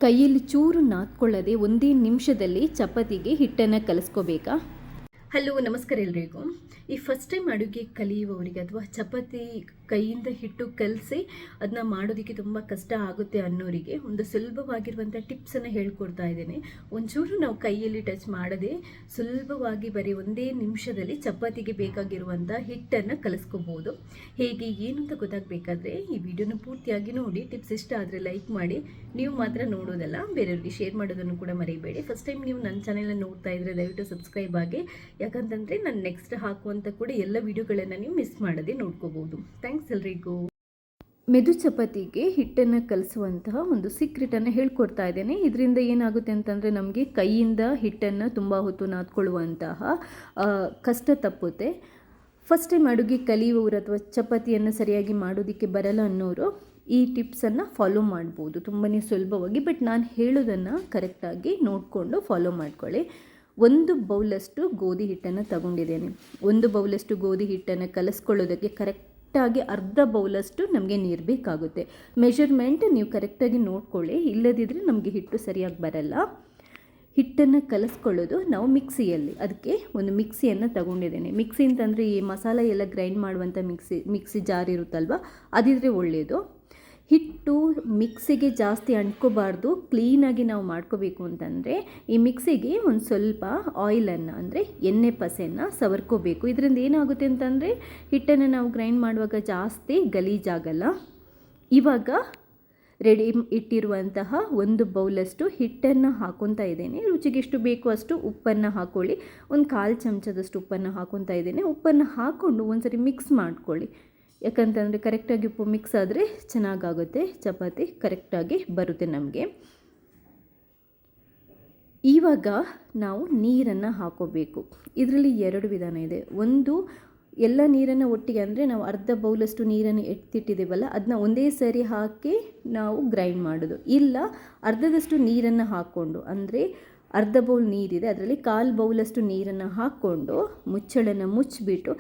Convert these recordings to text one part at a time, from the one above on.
ಕೈಯಲ್ಲಿ ಚೂರು ನಾದ್ಕೊಳ್ಳದೆ ಒಂದೇ ನಿಮಿಷದಲ್ಲಿ ಚಪಾತಿಗೆ ಹಿಟ್ಟನ್ನು ಕಲಿಸ್ಕೋಬೇಕಾ? ಹಲೋ, ನಮಸ್ಕಾರ ಎಲ್ರಿಗೂ. ಈ ಫಸ್ಟ್ ಟೈಮ್ ಅಡುಗೆ ಕಲಿಯುವವರಿಗೆ ಅಥವಾ ಚಪಾತಿ ಕೈಯಿಂದ ಹಿಟ್ಟು ಕಲಸಿ ಅದನ್ನ ಮಾಡೋದಕ್ಕೆ ತುಂಬ ಕಷ್ಟ ಆಗುತ್ತೆ ಅನ್ನೋರಿಗೆ ಒಂದು ಸುಲಭವಾಗಿರುವಂಥ ಟಿಪ್ಸನ್ನು ಹೇಳ್ಕೊಡ್ತಾ ಇದ್ದೇನೆ. ಒಂಚೂರು ನಾವು ಕೈಯಲ್ಲಿ ಟಚ್ ಮಾಡದೆ ಸುಲಭವಾಗಿ ಬರೀ ಒಂದೇ ನಿಮಿಷದಲ್ಲಿ ಚಪಾತಿಗೆ ಬೇಕಾಗಿರುವಂಥ ಹಿಟ್ಟನ್ನು ಕಲಿಸ್ಕೋಬೋದು. ಹೇಗೆ ಏನು ಅಂತ ಗೊತ್ತಾಗಬೇಕಾದ್ರೆ ಈ ವಿಡಿಯೋನ ಪೂರ್ತಿಯಾಗಿ ನೋಡಿ. ಟಿಪ್ಸ್ ಇಷ್ಟ ಆದರೆ ಲೈಕ್ ಮಾಡಿ. ನೀವು ಮಾತ್ರ ನೋಡೋದಲ್ಲ, ಬೇರೆಯವ್ರಿಗೆ ಶೇರ್ ಮಾಡೋದನ್ನು ಕೂಡ ಮರಿಬೇಡಿ. ಫಸ್ಟ್ ಟೈಮ್ ನೀವು ನನ್ನ ಚಾನೆಲ್ನ ನೋಡ್ತಾ ಇದ್ದರೆ ದಯವಿಟ್ಟು ಸಬ್ಸ್ಕ್ರೈಬ್ ಆಗಿ, ಯಾಕಂತಂದರೆ ನಾನು ನೆಕ್ಸ್ಟ್ ಹಾಕುವಂಥ ಕೂಡ ಎಲ್ಲ ವಿಡಿಯೋಗಳನ್ನು ನೀವು ಮಿಸ್ ಮಾಡದೆ ನೋಡ್ಕೋಬೋದು. ಥ್ಯಾಂಕ್ಸ್ ಎಲ್ರಿಗೂ. ಮೆದು ಚಪಾತಿಗೆ ಹಿಟ್ಟನ್ನು ಕಲಿಸುವಂತಹ ಒಂದು ಸೀಕ್ರೆಟನ್ನು ಹೇಳ್ಕೊಡ್ತಾ ಇದ್ದೇನೆ. ಇದರಿಂದ ಏನಾಗುತ್ತೆ ಅಂತಂದರೆ ನಮಗೆ ಕೈಯಿಂದ ಹಿಟ್ಟನ್ನು ತುಂಬ ಹೊತ್ತು ನಾದ್ಕೊಳ್ಳುವಂತಹ ಕಷ್ಟ ತಪ್ಪುತ್ತೆ. ಫಸ್ಟ್ ಟೈಮ್ ಅಡುಗೆ ಕಲಿಯುವವರು ಅಥವಾ ಚಪಾತಿಯನ್ನು ಸರಿಯಾಗಿ ಮಾಡೋದಕ್ಕೆ ಬರಲ್ಲ ಅನ್ನೋರು ಈ ಟಿಪ್ಸನ್ನು ಫಾಲೋ ಮಾಡ್ಬೋದು ತುಂಬಾ ಸುಲಭವಾಗಿ. ಬಟ್ ನಾನು ಹೇಳೋದನ್ನು ಕರೆಕ್ಟಾಗಿ ನೋಡಿಕೊಂಡು ಫಾಲೋ ಮಾಡ್ಕೊಳ್ಳಿ. 1 ಬೌಲಷ್ಟು ಗೋಧಿ ಹಿಟ್ಟನ್ನು ತಗೊಂಡಿದ್ದೇನೆ. 1 ಬೌಲಷ್ಟು ಗೋಧಿ ಹಿಟ್ಟನ್ನು ಕಲಿಸ್ಕೊಳ್ಳೋದಕ್ಕೆ ಕರೆಕ್ಟಾಗಿ ಅರ್ಧ ಬೌಲಷ್ಟು ನಮಗೆ ನೀರು ಬೇಕಾಗುತ್ತೆ. ಮೆಷರ್ಮೆಂಟ್ ನೀವು ಕರೆಕ್ಟಾಗಿ ನೋಡ್ಕೊಳ್ಳಿ, ಇಲ್ಲದಿದ್ದರೆ ನಮಗೆ ಹಿಟ್ಟು ಸರಿಯಾಗಿ ಬರಲ್ಲ. ಹಿಟ್ಟನ್ನು ಕಲಿಸ್ಕೊಳ್ಳೋದು ನಾವು ಮಿಕ್ಸಿಯಲ್ಲಿ, ಅದಕ್ಕೆ ಒಂದು ಮಿಕ್ಸಿಯನ್ನು ತಗೊಂಡಿದ್ದೇನೆ. ಮಿಕ್ಸಿ ಅಂತಂದರೆ ಈ ಮಸಾಲೆ ಎಲ್ಲ ಗ್ರೈಂಡ್ ಮಾಡುವಂಥ ಮಿಕ್ಸಿ ಜಾರ್ ಇರುತ್ತಲ್ವ, ಅದಿದ್ರೆ ಒಳ್ಳೆಯದು. ಹಿಟ್ಟು ಮಿಕ್ಸಿಗೆ ಜಾಸ್ತಿ ಅಂಟ್ಕೋಬಾರ್ದು. ಕ್ಲೀನಾಗಿ ನಾವು ಮಾಡ್ಕೋಬೇಕು ಅಂತಂದರೆ ಈ ಮಿಕ್ಸಿಗೆ ಒಂದು ಸ್ವಲ್ಪ ಆಯಿಲನ್ನು ಅಂದರೆ ಎಣ್ಣೆ ಪಸೆಯನ್ನು ಸವರ್ಕೋಬೇಕು. ಇದರಿಂದ ಏನಾಗುತ್ತೆ ಅಂತಂದರೆ ಹಿಟ್ಟನ್ನು ನಾವು ಗ್ರೈಂಡ್ ಮಾಡುವಾಗ ಜಾಸ್ತಿ ಗಲೀಜಾಗಲ್ಲ. ಇವಾಗ ರೆಡಿ ಇಟ್ಟಿರುವಂತಹ 1 ಬೌಲಷ್ಟು ಹಿಟ್ಟನ್ನು ಹಾಕೊತಾ ಇದ್ದೇನೆ. ರುಚಿಗೆ ಎಷ್ಟು ಬೇಕು ಅಷ್ಟು ಉಪ್ಪನ್ನು ಹಾಕ್ಕೊಳ್ಳಿ. ಒಂದು 1/4 ಚಮಚದಷ್ಟು ಉಪ್ಪನ್ನು ಹಾಕೊತಾ ಇದ್ದೇನೆ. ಉಪ್ಪನ್ನು ಹಾಕ್ಕೊಂಡು ಒಂದ್ಸರಿ ಮಿಕ್ಸ್ ಮಾಡ್ಕೊಳ್ಳಿ. ಯಾಕಂತಂದರೆ ಕರೆಕ್ಟಾಗಿ ಉಪ್ಪು ಮಿಕ್ಸ್ ಆದರೆ ಚೆನ್ನಾಗಾಗುತ್ತೆ, ಚಪಾತಿ ಕರೆಕ್ಟಾಗಿ ಬರುತ್ತೆ ನಮಗೆ. ಇವಾಗ ನಾವು ನೀರನ್ನು ಹಾಕೋಬೇಕು. ಇದರಲ್ಲಿ 2 ವಿಧಾನ ಇದೆ. ಒಂದು, ಎಲ್ಲ ನೀರನ್ನು ಒಟ್ಟಿಗೆ ಅಂದರೆ ನಾವು ಅರ್ಧ ಬೌಲಷ್ಟು ನೀರನ್ನು ಎತ್ತಿಟ್ಟಿದ್ದೇವಲ್ಲ, ಅದನ್ನ ಒಂದೇ ಸರಿ ಹಾಕಿ ನಾವು ಗ್ರೈಂಡ್ ಮಾಡೋದು. ಇಲ್ಲ, ಅರ್ಧದಷ್ಟು ನೀರನ್ನು ಹಾಕ್ಕೊಂಡು, ಅಂದರೆ ಅರ್ಧ ಬೌಲ್ ನೀರಿದೆ, ಅದರಲ್ಲಿ 1/4 ಬೌಲಷ್ಟು ನೀರನ್ನು ಹಾಕ್ಕೊಂಡು ಮುಚ್ಚಳನ್ನು ಮುಚ್ಚಿಬಿಟ್ಟು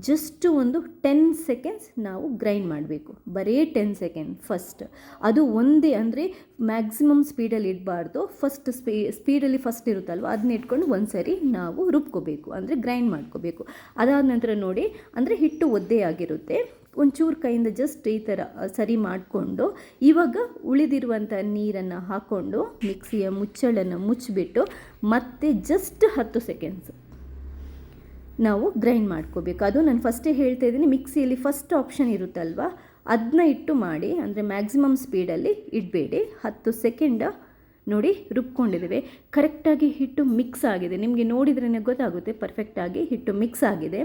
ಜಸ್ಟ್ ಒಂದು 10 ಸೆಕೆಂಡ್ಸ್ ನಾವು ಗ್ರೈಂಡ್ ಮಾಡಬೇಕು. ಬರೀ 10 ಸೆಕೆಂಡ್ ಫಸ್ಟ್. ಅದು ಒಂದೇ, ಅಂದರೆ ಮ್ಯಾಕ್ಸಿಮಮ್ ಸ್ಪೀಡಲ್ಲಿ ಇಡಬಾರ್ದು. ಸ್ಪೀಡಲ್ಲಿ ಫಸ್ಟ್ ಇರುತ್ತಲ್ವ, ಅದನ್ನ ಇಟ್ಕೊಂಡು ಒಂದು ಸರಿ ನಾವು ರುಬ್ಕೋಬೇಕು, ಅಂದರೆ ಗ್ರೈಂಡ್ ಮಾಡ್ಕೋಬೇಕು. ಅದಾದ ನಂತರ ನೋಡಿ, ಅಂದರೆ ಹಿಟ್ಟು ಒದ್ದೆ ಆಗಿರುತ್ತೆ. ಒಂಚೂರು ಕೈಯಿಂದ ಜಸ್ಟ್ ಈ ಥರ ಸರಿ ಮಾಡಿಕೊಂಡು ಇವಾಗ ಉಳಿದಿರುವಂಥ ನೀರನ್ನು ಹಾಕ್ಕೊಂಡು ಮಿಕ್ಸಿಯ ಮುಚ್ಚಳನ್ನು ಮುಚ್ಚಿಬಿಟ್ಟು ಮತ್ತೆ ಜಸ್ಟ್ 10 ಸೆಕೆಂಡ್ಸ್ ನಾವು ಗ್ರೈಂಡ್ ಮಾಡ್ಕೋಬೇಕು. ಅದು ನಾನು ಫಸ್ಟೇ ಹೇಳ್ತಾ ಇದ್ದೀನಿ, ಮಿಕ್ಸಿಯಲ್ಲಿ ಫಸ್ಟ್ ಆಪ್ಷನ್ ಇರುತ್ತಲ್ವ, ಅದನ್ನ ಇಟ್ಟು ಮಾಡಿ. ಅಂದರೆ ಮ್ಯಾಕ್ಸಿಮಮ್ ಸ್ಪೀಡಲ್ಲಿ ಇಡಬೇಡಿ. 10 ಸೆಕೆಂಡ ನೋಡಿ ರುಬ್ಕೊಂಡಿದ್ದೇವೆ. ಕರೆಕ್ಟಾಗಿ ಹಿಟ್ಟು ಮಿಕ್ಸ್ ಆಗಿದೆ. ನಿಮಗೆ ನೋಡಿದ್ರೇ ಗೊತ್ತಾಗುತ್ತೆ ಪರ್ಫೆಕ್ಟಾಗಿ ಹಿಟ್ಟು ಮಿಕ್ಸ್ ಆಗಿದೆ.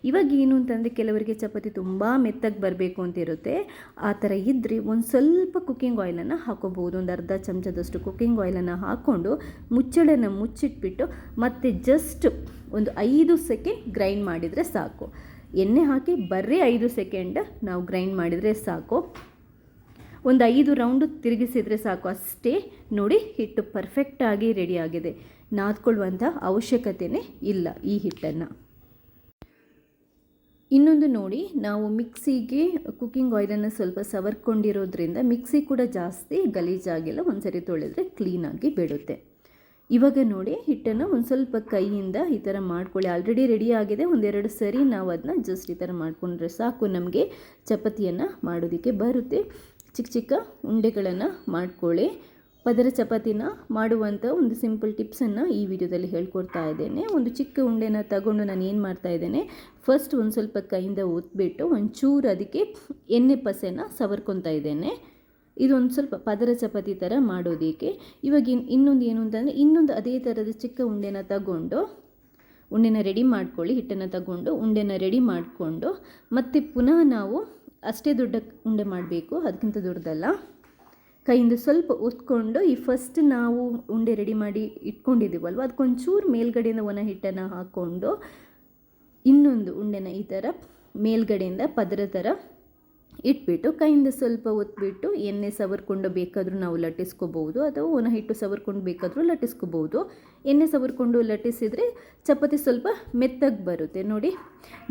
ಇವಾಗ ಏನು ಅಂತಂದರೆ ಕೆಲವರಿಗೆ ಚಪಾತಿ ತುಂಬ ಮೆತ್ತಗೆ ಬರಬೇಕು ಅಂತ ಇರುತ್ತೆ. ಆ ಥರ ಇದ್ದರೆ ಒಂದು ಸ್ವಲ್ಪ ಕುಕ್ಕಿಂಗ್ ಆಯಿಲನ್ನು ಹಾಕೋಬೋದು. ಒಂದು ಅರ್ಧ ಚಮಚದಷ್ಟು ಕುಕ್ಕಿಂಗ್ ಆಯಿಲನ್ನು ಹಾಕ್ಕೊಂಡು ಮುಚ್ಚಳನ್ನು ಮುಚ್ಚಿಟ್ಬಿಟ್ಟು ಮತ್ತೆ ಜಸ್ಟ್ ಒಂದು 5 ಸೆಕೆಂಡ್ ಗ್ರೈಂಡ್ ಮಾಡಿದರೆ ಸಾಕು. ಎಣ್ಣೆ ಹಾಕಿ ಬರೀ 5 ಸೆಕೆಂಡ್ ನಾವು ಗ್ರೈಂಡ್ ಮಾಡಿದರೆ ಸಾಕು. ಒಂದು 5 ರೌಂಡು ತಿರುಗಿಸಿದರೆ ಸಾಕು ಅಷ್ಟೇ. ನೋಡಿ, ಹಿಟ್ಟು ಪರ್ಫೆಕ್ಟಾಗಿ ರೆಡಿಯಾಗಿದೆ. ನಾದ್ಕೊಳ್ಳುವಂಥ ಅವಶ್ಯಕತೆಯೇ ಇಲ್ಲ ಈ ಹಿಟ್ಟನ್ನು. ಇನ್ನೊಂದು ನೋಡಿ, ನಾವು ಮಿಕ್ಸಿಗೆ ಕುಕ್ಕಿಂಗ್ ಆಯಿಲನ್ನು ಸ್ವಲ್ಪ ಸವರ್ಕೊಂಡಿರೋದ್ರಿಂದ ಮಿಕ್ಸಿ ಕೂಡ ಜಾಸ್ತಿ ಗಲೀಜಾಗಿಲ್ಲ. ಒಂದು ಸರಿ ತೊಳೆದ್ರೆ ಕ್ಲೀನಾಗಿ ಬಿಡುತ್ತೆ. ಇವಾಗ ನೋಡಿ, ಹಿಟ್ಟನ್ನು ಒಂದು ಸ್ವಲ್ಪ ಕೈಯಿಂದ ಈ ಥರ ಮಾಡ್ಕೊಳ್ಳಿ. ಆಲ್ರೆಡಿ ರೆಡಿ ಆಗಿದೆ. 1-2 ಸರಿ ನಾವು ಅದನ್ನ ಜಸ್ಟ್ ಈ ಥರ ಮಾಡಿಕೊಂಡ್ರೆ ಸಾಕು, ನಮಗೆ ಚಪಾತಿಯನ್ನು ಮಾಡೋದಕ್ಕೆ ಬರುತ್ತೆ. ಚಿಕ್ಕ ಚಿಕ್ಕ ಉಂಡೆಗಳನ್ನು ಮಾಡ್ಕೊಳ್ಳಿ. ಪದರ ಚಪಾತಿನ ಮಾಡುವಂಥ ಒಂದು ಸಿಂಪಲ್ ಟಿಪ್ಸನ್ನು ಈ ವಿಡಿಯೋದಲ್ಲಿ ಹೇಳ್ಕೊಡ್ತಾ ಇದ್ದೇನೆ. ಒಂದು ಚಿಕ್ಕ ಉಂಡೆನ ತಗೊಂಡು ನಾನು ಏನು ಮಾಡ್ತಾ ಇದ್ದೇನೆ, ಫಸ್ಟ್ ಒಂದು ಸ್ವಲ್ಪ ಕೈಯಿಂದ ಒತ್ಬಿಟ್ಟು ಒಂಚೂರು ಅದಕ್ಕೆ ಎಣ್ಣೆ ಪಸೆನ ಸವರ್ಕೊತಾ ಇದ್ದೇನೆ. ಇದೊಂದು ಸ್ವಲ್ಪ ಪದರ ಚಪಾತಿ ಥರ ಮಾಡೋದಕ್ಕೆ. ಇವಾಗ ಇನ್ನೊಂದು ಏನು ಅಂತಂದರೆ, ಇನ್ನೊಂದು ಅದೇ ಥರದ ಚಿಕ್ಕ ಉಂಡೆನ ತಗೊಂಡು ಉಂಡೆನ ರೆಡಿ ಮಾಡ್ಕೊಳ್ಳಿ. ಹಿಟ್ಟನ್ನು ತಗೊಂಡು ಉಂಡೆನ ರೆಡಿ ಮಾಡಿಕೊಂಡು ಮತ್ತು ಪುನಃ ನಾವು ಅಷ್ಟೇ ದೊಡ್ಡ ಉಂಡೆ ಮಾಡಬೇಕು, ಅದಕ್ಕಿಂತ ದೊಡ್ಡದಲ್ಲ. ಕೈಯಿಂದ ಸ್ವಲ್ಪ ಒತ್ಕೊಂಡು ಈ ಫಸ್ಟ್ ನಾವು ಉಂಡೆ ರೆಡಿ ಮಾಡಿ ಇಟ್ಕೊಂಡಿದ್ದೀವಲ್ವ, ಅದಕ್ಕೊಂಚೂರು ಮೇಲ್ಗಡೆಯಿಂದ ಒಣ ಹಿಟ್ಟನ್ನು ಹಾಕ್ಕೊಂಡು ಇನ್ನೊಂದು ಉಂಡೆನ ಈ ಥರ ಮೇಲ್ಗಡೆಯಿಂದ ಪದರ ಥರ ಇಟ್ಬಿಟ್ಟು ಕೈಯಿಂದ ಸ್ವಲ್ಪ ಒತ್ಬಿಟ್ಟು ಎಣ್ಣೆ ಸವರ್ಕೊಂಡು ಬೇಕಾದರೂ ನಾವು ಲಟ್ಟಿಸ್ಕೋಬೋದು, ಅಥವಾ ಒಣ ಹಿಟ್ಟು ಸವರ್ಕೊಂಡು ಬೇಕಾದರೂ ಲಟ್ಟಿಸ್ಕೋಬೋದು. ಎಣ್ಣೆ ಸವರ್ಕೊಂಡು ಲಟ್ಟಿಸಿದರೆ ಚಪಾತಿ ಸ್ವಲ್ಪ ಮೆತ್ತಗೆ ಬರುತ್ತೆ. ನೋಡಿ,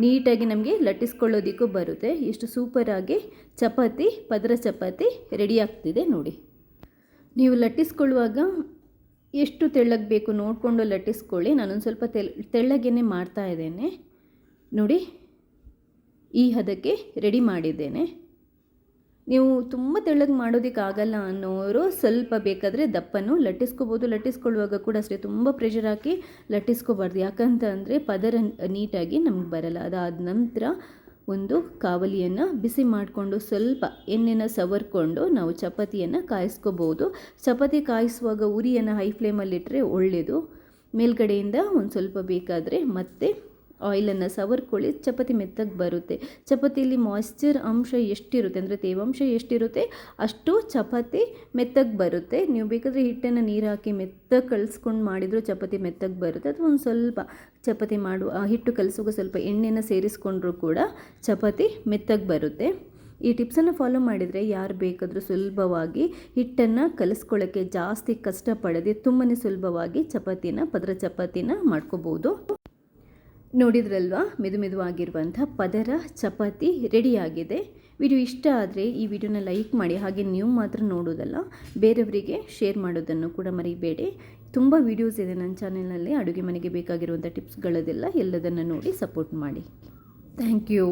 ನೀಟಾಗಿ ನಮಗೆ ಲಟ್ಟಿಸ್ಕೊಳ್ಳೋದಕ್ಕೂ ಬರುತ್ತೆ. ಎಷ್ಟು ಸೂಪರಾಗಿ ಚಪಾತಿ, ಪದರ ಚಪಾತಿ ರೆಡಿ ಆಗ್ತಿದೆ ನೋಡಿ. ನೀವು ಲಟ್ಟಿಸ್ಕೊಳ್ಳುವಾಗ ಎಷ್ಟು ತೆಳ್ಳಗೆ ಬೇಕು ನೋಡಿಕೊಂಡು ಲಟ್ಟಿಸ್ಕೊಳ್ಳಿ. ನಾನೊಂದು ಸ್ವಲ್ಪ ತೆಳ್ಳಗೇನೆ ಮಾಡ್ತಾ ಇದ್ದೇನೆ ನೋಡಿ. ಈ ಹದಕ್ಕೆ ರೆಡಿ ಮಾಡಿದ್ದೇನೆ. ನೀವು ತುಂಬ ತೆಳ್ಳಗೆ ಮಾಡೋದಕ್ಕಾಗಲ್ಲ ಅನ್ನೋರು ಸ್ವಲ್ಪ ಬೇಕಾದರೆ ದಪ್ಪನೂ ಲಟ್ಟಿಸ್ಕೋಬೋದು. ಲಟ್ಟಿಸ್ಕೊಳ್ಳುವಾಗ ಕೂಡ ಅಷ್ಟೇ ತುಂಬ ಪ್ರೆಷರ್ ಹಾಕಿ ಲಟ್ಟಿಸ್ಕೋಬಾರ್ದು, ಯಾಕಂತ ಅಂದರೆ ಪದರ ನೀಟಾಗಿ ನಮ್ಗೆ ಬರಲ್ಲ. ಅದಾದ ನಂತರ ಒಂದು ಕಾವಲಿಯನ್ನು ಬಿಸಿ ಮಾಡಿಕೊಂಡು ಸ್ವಲ್ಪ ಎಣ್ಣೆನ ಸವರ್ಕೊಂಡು ನಾವು ಚಪಾತಿಯನ್ನು ಕಾಯಿಸ್ಕೋಬೋದು. ಚಪಾತಿ ಕಾಯಿಸುವಾಗ ಉರಿಯನ್ನು ಹೈ ಫ್ಲೇಮಲ್ಲಿಟ್ಟರೆ ಒಳ್ಳೆಯದು. ಮೇಲ್ಗಡೆಯಿಂದ ಒಂದು ಸ್ವಲ್ಪ ಬೇಕಾದರೆ ಮತ್ತೆ ಆಯಿಲನ್ನು ಸವರ್ಕೊಳ್ಳಿ, ಚಪಾತಿ ಮೆತ್ತಗೆ ಬರುತ್ತೆ. ಚಪಾತಿಯಲ್ಲಿ ಮಾಯ್ಶ್ಚರ್ ಅಂಶ ಎಷ್ಟಿರುತ್ತೆ ಅಂದರೆ ತೇವಾಂಶ ಎಷ್ಟಿರುತ್ತೆ ಅಷ್ಟು ಚಪಾತಿ ಮೆತ್ತಗೆ ಬರುತ್ತೆ. ನೀವು ಬೇಕಾದರೆ ಹಿಟ್ಟನ್ನು ನೀರು ಹಾಕಿ ಮೆತ್ತಗೆ ಕಲಿಸ್ಕೊಂಡು ಮಾಡಿದರೂ ಚಪಾತಿ ಮೆತ್ತಗೆ ಬರುತ್ತೆ. ಅಥವಾ ಒಂದು ಸ್ವಲ್ಪ ಚಪಾತಿ ಹಿಟ್ಟು ಕಲಿಸುವಾಗ ಸ್ವಲ್ಪ ಎಣ್ಣೆನ ಸೇರಿಸ್ಕೊಂಡ್ರೂ ಕೂಡ ಚಪಾತಿ ಮೆತ್ತಗೆ ಬರುತ್ತೆ. ಈ ಟಿಪ್ಸನ್ನು ಫಾಲೋ ಮಾಡಿದರೆ ಯಾರು ಬೇಕಾದರೂ ಸುಲಭವಾಗಿ ಹಿಟ್ಟನ್ನು ಕಲಿಸ್ಕೊಳ್ಳೋಕ್ಕೆ ಜಾಸ್ತಿ ಕಷ್ಟಪಡದೆ ತುಂಬಾ ಸುಲಭವಾಗಿ ಪದರ ಚಪಾತಿನ ಮಾಡ್ಕೋಬೋದು. ನೋಡಿದ್ರಲ್ವಾ, ಮೆದುವಾಗಿರುವಂಥ ಪದರ ಚಪಾತಿ ರೆಡಿಯಾಗಿದೆ. ವಿಡಿಯೋ ಇಷ್ಟ ಆದರೆ ಈ ವಿಡಿಯೋನ ಲೈಕ್ ಮಾಡಿ. ಹಾಗೆ ನೀವು ಮಾತ್ರ ನೋಡೋದಲ್ಲ, ಬೇರೆಯವರಿಗೆ ಶೇರ್ ಮಾಡೋದನ್ನು ಕೂಡ ಮರಿಬೇಡಿ. ತುಂಬ ವೀಡಿಯೋಸ್ ಇದೆ ನನ್ನ ಚಾನೆಲ್ನಲ್ಲಿ, ಅಡುಗೆ ಮನೆಗೆ ಬೇಕಾಗಿರುವಂಥ ಟಿಪ್ಸ್ಗಳದೆಲ್ಲ ಎಲ್ಲದನ್ನು ನೋಡಿ ಸಪೋರ್ಟ್ ಮಾಡಿ. Thank you.